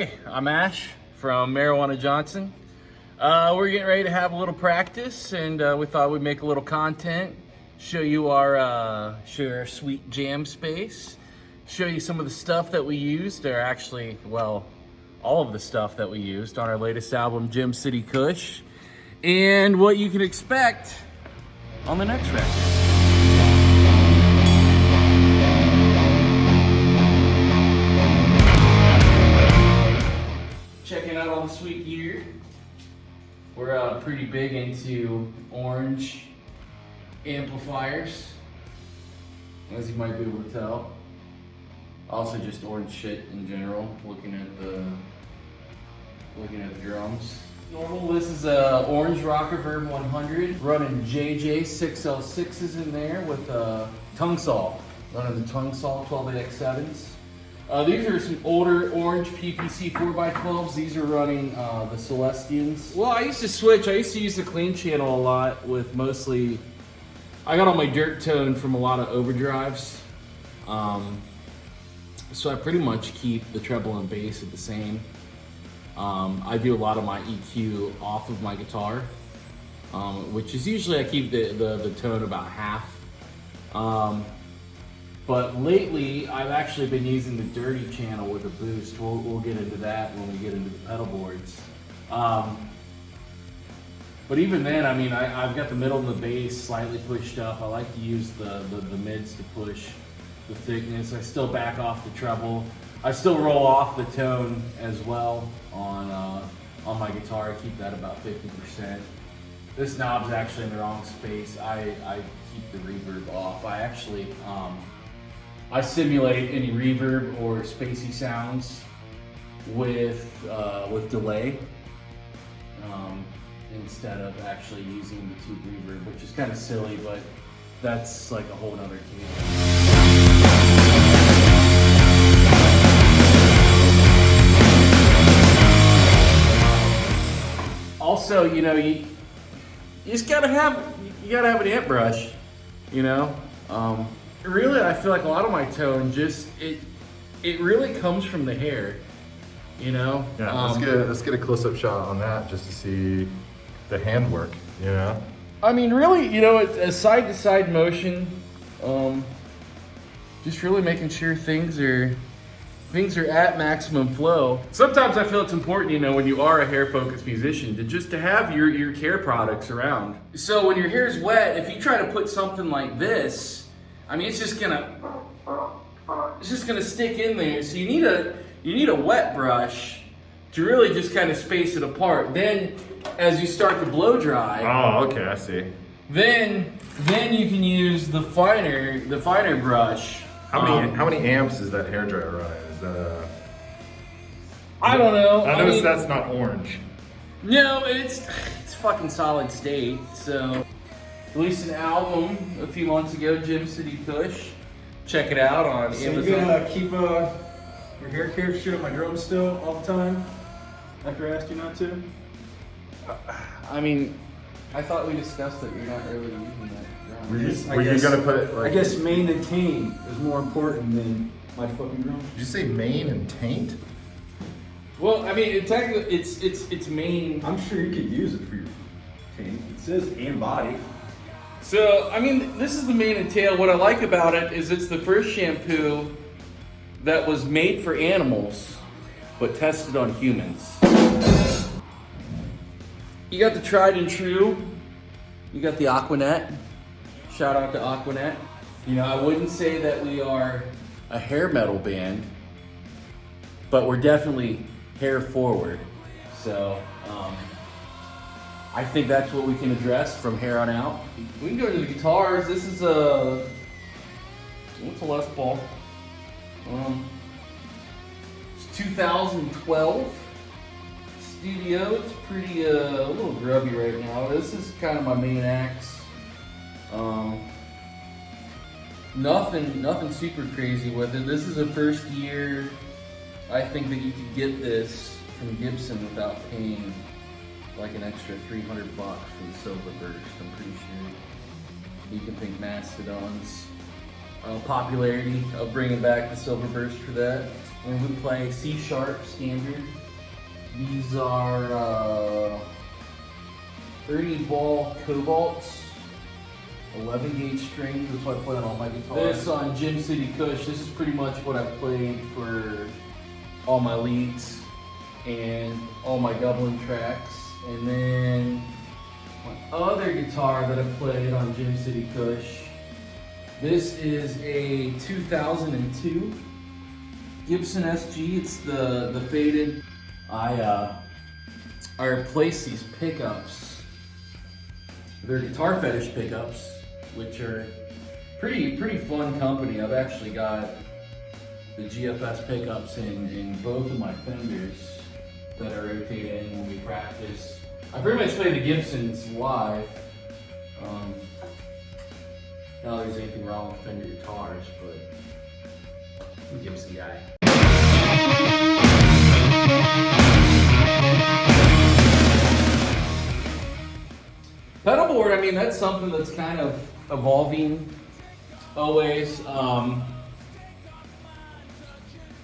Hey, I'm Ash from Marijuana Johnson. We're getting ready to have a little practice, and we thought we'd make a little content, show you our sweet jam space, show you some of the stuff that we used, or actually, well, all of the stuff that we used on our latest album, Gem City Kush, and what you can expect on the next record. Checking out all the sweet gear. We're pretty big into orange amplifiers, as you might be able to tell. Also just orange shit in general, looking at the drums. Normal, this is a orange Rocker Verb 100, running JJ 6L6s in there with a tongue saw, running the tongue saw 12AX7s. These are some older orange PPC 4x12s. These are running the Celestians. Well, I used to switch. I used to use the clean channel a lot with mostly, I got all my dirt tone from a lot of overdrives. So I pretty much keep the treble and bass at the same. I do a lot of my EQ off of my guitar, which is usually I keep the tone about half. But lately, I've actually been using the dirty channel with a boost. We'll get into that when we get into the pedal boards. But even then, I mean, I've got the middle of the bass slightly pushed up. I like to use the mids to push the thickness. I still back off the treble. I still roll off the tone as well on my guitar. I keep that about 50%. This knob's actually in the wrong space. I keep the reverb off. I actually, I simulate any reverb or spacey sounds with delay instead of actually using the tube reverb, which is kind of silly, but that's like a whole nother game. Also, you know, you just gotta have an amp brush, you know. Really, I feel like a lot of my tone just it really comes from the hair, you know. Yeah, let's get a close-up shot on that just to see the handwork, you know. I mean, really, you know, a side-to-side motion, just really making sure things are at maximum flow. Sometimes I feel it's important, you know, when you are a hair-focused musician, to have your care products around. So when your hair's wet, if you try to put something like this, I mean, it's just gonna stick in there. So you need a wet brush to really just kind of space it apart. Then, as you start to blow dry. Oh, okay, I see. Then you can use the finer brush. How many amps is that hairdryer running? Is that I don't know. I noticed that's not orange. No, it's fucking solid state. So, released an album a few months ago, Gem City Kush. Check it out on Amazon. You gonna keep your hair care shit on my drums still all the time? After I asked you not to? I mean, I thought we discussed that you're not really using that drum. Were you gonna put it like? I guess main and taint is more important than my fucking drum. Did you say main and taint? Well, I mean, technically, it's main. I'm sure you could use it for your taint. It says and body. So, I mean, this is the mane and tail. What I like about it is it's the first shampoo that was made for animals, but tested on humans. You got the tried and true. You got the Aquanet. Shout out to Aquanet. You know, I wouldn't say that we are a hair metal band, but we're definitely hair forward. So, I think that's what we can address from here on out. We can go to the guitars. This is what's a Les Paul? It's 2012 studio. It's pretty a little grubby right now. This is kind of my main axe. Nothing super crazy with it. This is the first year I think that you could get this from Gibson without paying like an extra $300 for the Silver Burst. I'm pretty sure you can think Mastodons. popularity of bringing back the silver burst for that. And we play C sharp standard. These are 30 ball cobalts, 11 gauge strings. That's what I play on all my guitars. This on Gem City Kush. This is pretty much what I played for all my leads and all my doubling tracks. And then my other guitar that I played on Gem City Kush. This is a 2002 Gibson SG. It's the faded. I replaced these pickups. They're Guitar Fetish pickups, which are pretty fun company. I've actually got the GFS pickups in both of my Fenders that I rotate in when we practice. I pretty much play the Gibsons live. Not that there's anything wrong with Fender guitars, but I'm a Gibson guy. Pedalboard, I mean, that's something that's kind of evolving always.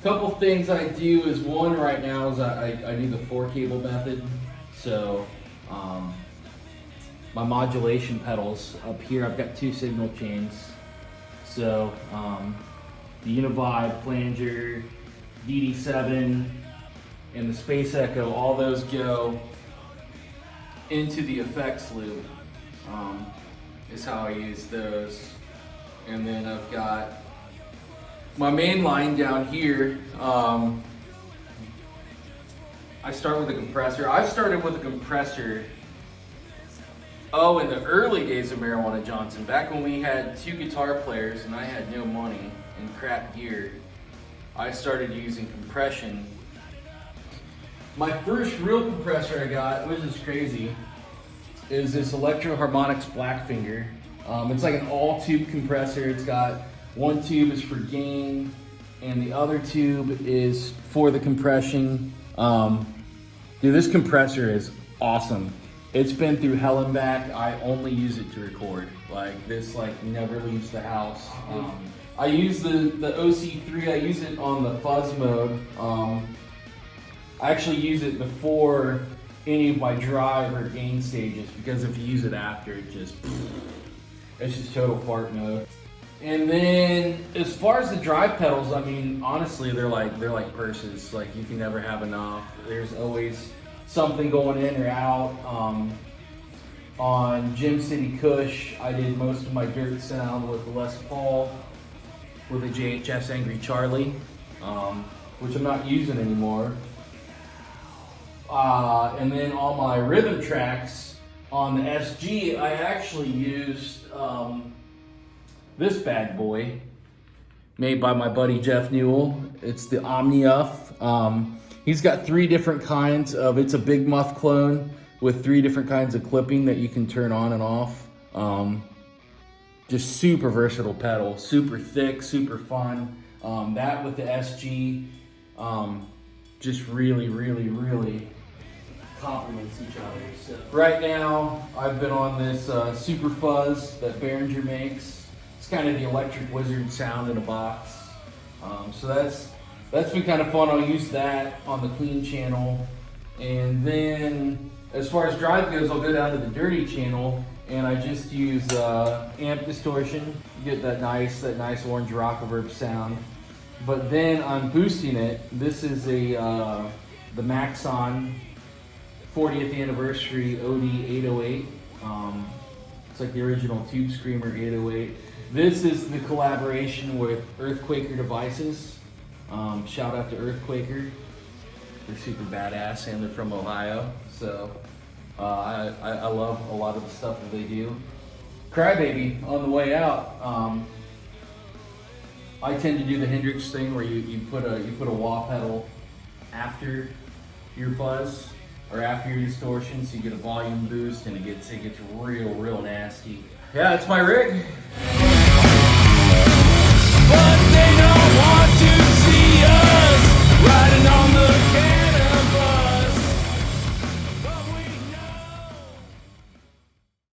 Couple things I do is, one right now is I do the 4-cable method. So my modulation pedals up here, I've got 2 signal chains. So the Univibe, Flanger, DD7, and the Space Echo, all those go into the effects loop, is how I use those. And then I've got my main line down here. I start with a compressor. I started with a compressor, in the early days of Marijuana Johnson, back when we had 2 guitar players and I had no money and crap gear. I started using compression. My first real compressor I got, which is crazy, is this Electro Harmonix Blackfinger. It's like an all-tube compressor. It's got one tube is for gain, and the other tube is for the compression. Dude, this compressor is awesome. It's been through hell and back. I only use it to record. Like, this never leaves the house. I use the OC3. I use it on the fuzz mode. I actually use it before any of my drive or gain stages, because if you use it after, it's just total fart mode. And then as far as the drive pedals, I mean, honestly, they're like purses. Like, you can never have enough. There's always something going in or out. On Gem City Kush, I did most of my dirt sound with the Les Paul, with a JHS Angry Charlie, which I'm not using anymore. And then all my rhythm tracks on the SG, I actually used this bad boy, made by my buddy Jeff Newell. It's the Omniuff. He's got 3 different kinds of, it's a big muff clone with 3 different kinds of clipping that you can turn on and off. Just super versatile pedal, super thick, super fun. That with the SG, just really complements each other. So right now, I've been on this Super Fuzz that Behringer makes. It's kind of the Electric Wizard sound in a box. So that's been kind of fun. I'll use that on the clean channel. And then as far as drive goes, I'll go down to the dirty channel and I just use amp distortion. You get that nice orange rock reverb sound. But then I'm boosting it. This is the Maxon 40th anniversary OD 808. It's like the original Tube Screamer 808. This is the collaboration with Earthquaker Devices. Shout out to Earthquaker. They're super badass and they're from Ohio. So I love a lot of the stuff that they do. Crybaby on the way out. I tend to do the Hendrix thing where you put a wah pedal after your fuzz or after your distortion, so you get a volume boost and it gets real nasty. Yeah, it's my rig.